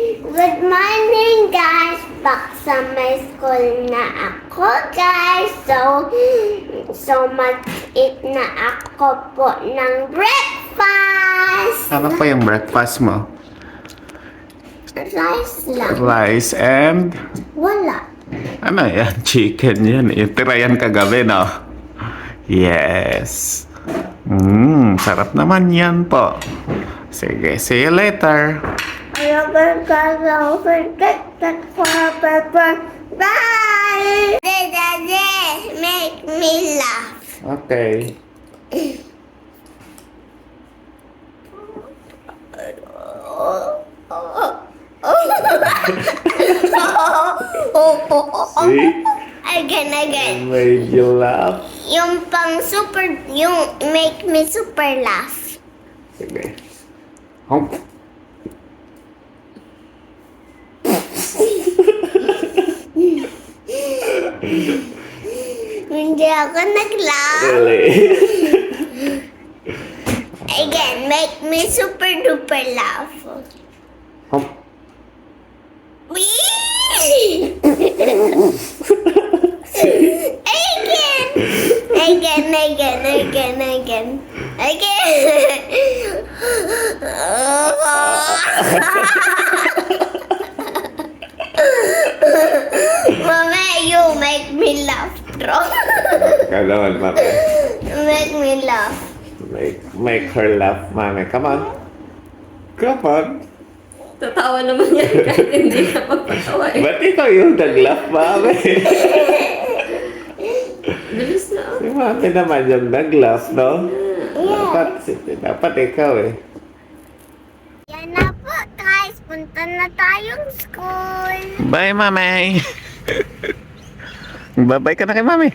Good morning, guys. Back sa my school na ako, guys. So mag-eat na ako po ng breakfast. Ano pa yung breakfast mo? Rice lang. Rice and... Wala. Ano yan? Chicken yan. Itira yan kagabi, no? Yes. Sarap naman yan po. Sige, see you later. Don't forget that pepper. Bye! Daddy, make me laugh. Okay. See? Again. Made you laugh. Yung make me super laugh. Sige. Hump. Hindi ako nag-laugh. Really? Again, make me super duper laugh. Hump. Wee! Again. Mama, you make me laugh, bro. Gano'n, mami. Make me laugh. Make her laugh, mami. Come on. Come on. Tatawa naman yan kahit hindi ka magpatawa eh. Ba't ikaw yung nag-laugh, mami? Bilis na. Si mami naman yung nag-laugh, no? Dapat ikaw eh. Yan na po, guys. Punta na tayong school. Bye, mami. Bye-bye ka na kay mami.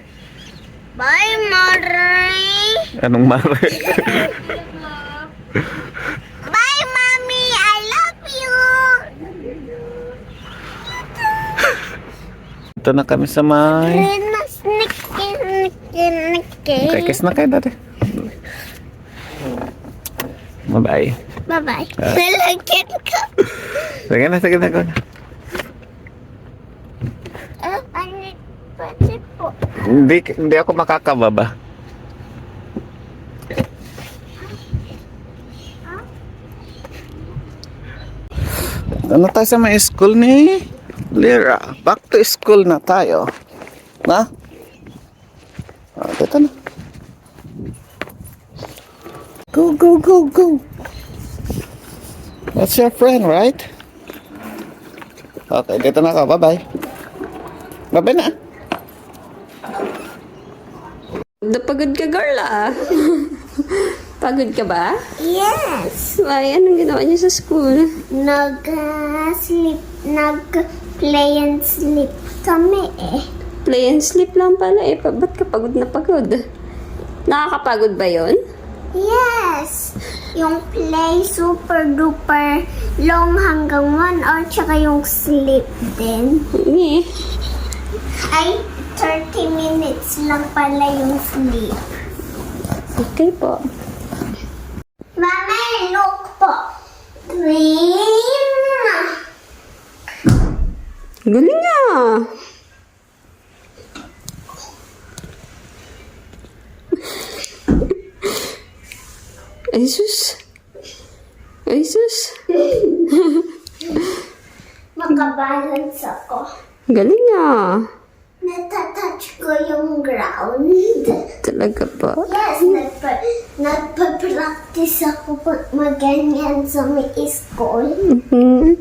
Bye, Mari. Anong mami? Bye, Mommy. I love you. Ito na kami sa may... Okay, kiss na kayo dati. Bye-bye. Bye-bye. Nalagyan ko. Sige na. Go na. Anit pati po. Hindi ako makakababa. Ano tayo sa may school ni Lira? Back to school na tayo. Na? Dito na. Go. That's your friend, right? Okay, dito na ako. Bye-bye. Bye-bye na. Napagod ka, girl ah. Pagod ka ba? Yes. Ay, anong ginawa niyo sa school? Nag-play and sleep kami eh. Play and sleep lang pala eh. Ba't ka pagod na pagod? Nakakapagod ba yon? Yes. Yung play super duper long hanggang 1 hour tsaka yung sleep din. Eh. Ay, 30 minutes lang pala yung sleep. Okay po. Mama, look po. Green. Galing ah. Ay, sus. Makabalance ako. Galing ah. Natatouch ko yung ground. Talaga ba? Yes, nagpa-practice ako po maganyan sa may school.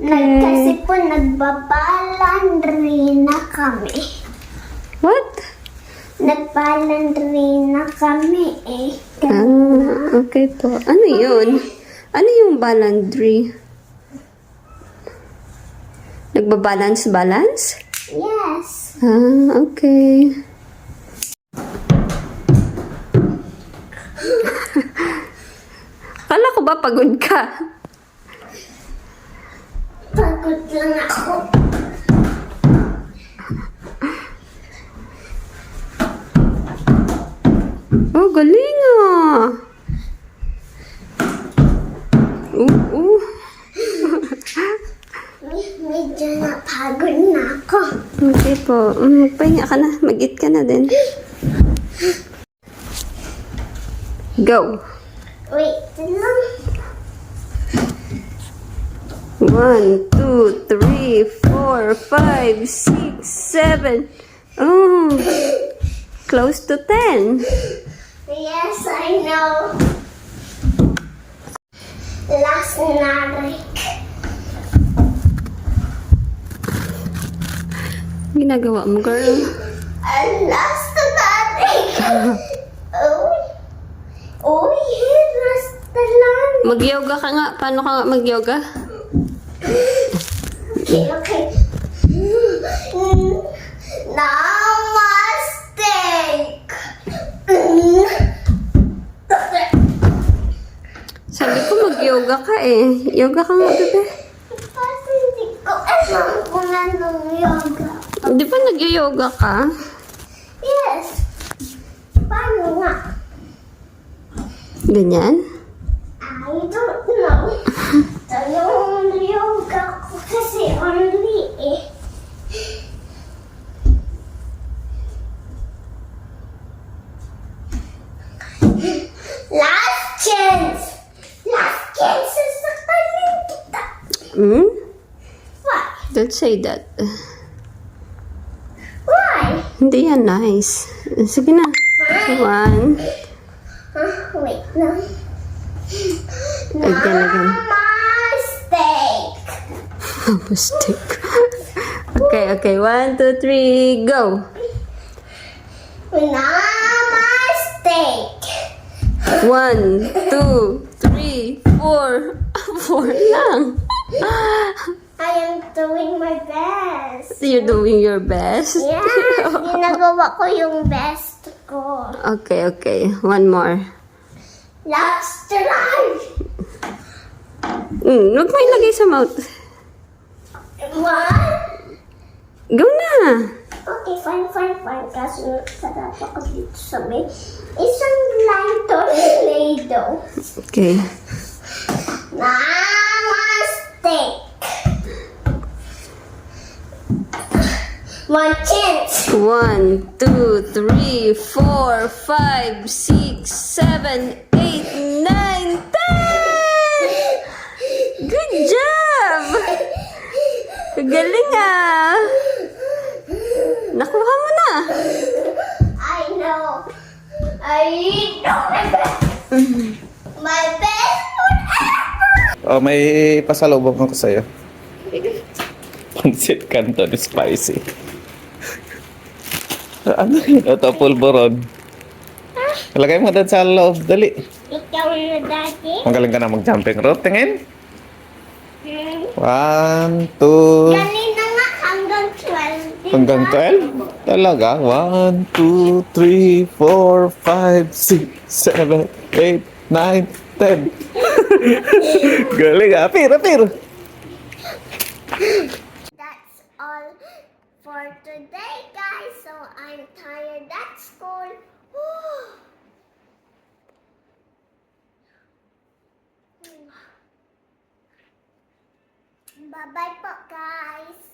Kasi po nagbabalandry na kami. What? Nagbalandry na kami eh. Okay po. Ano yun? Ano yung balandry? Nagbabalance? Yes. Okay. Kala ko ba pagod ka? Pagod lang ako. Oh, galing ah. medyo napagod na ako. Okay po. Magpahinga ka na. Mag-eat ka na din. Go! Wait lang. 1, 2, 3, 4, 5, 6, 7. Oh, close to 10. Yes, I know. Last narik. Ginagawa mo, girl. Last narik. Oh. Oh, yeah, last talan. Mag-yoga ka nga. Paano ka nga mag-yoga? Okay, okay. Namaste. Sabi ko mag-yoga ka eh. Yoga ka nga, bebe. Kasi hindi ko alam kung anong yoga. Di ba nag-yoga ka? Yes. Paano nga? Ganyan? I don't know. Tanong yoga ko kasi only eh. Last chance! Last chance sa kanin kita. Hmm? Why? Don't say that. Why? Hindi yan nice. Sige na. 1. Wait lang. Again, again. Namaste. Mistake. Okay, okay. 1, 2, 3, go. Namaste. 1, 2, 3, 4. 4 lang. I am doing my best. You're doing your best. Yes, ginagawa ko yung best ko. Okay, okay. One more. Last try. Huwag mo ilagay sa mouth. One. Go na. Okay, fine. Kasi sarap ako dito sa may isang line tornado. Okay. Namaste. One chance. 1, 2, 3, 4, 5, 6, 7, 8, 9, 10! Good job! Galing ah! Nakuha mo na! I know my best. My best food ever. Oh, may pasalubong ko sa'yo. Pancit Canton spicy. Ano yun? Ito, pulboron. Lagay mo doon sa loob. Dali. Ikaw na dati. Magaling ka na mag-jumping rope. Tingin. 1, 2, Kanina nga hanggang 12. Diba? hanggang 12? Talaga? 1, 2, 3, 4, 5, 6, 7, 8, 9, 10. Galing ah. Apir. That's all for today, guys. So I'm tired at school. Bye-bye po, guys.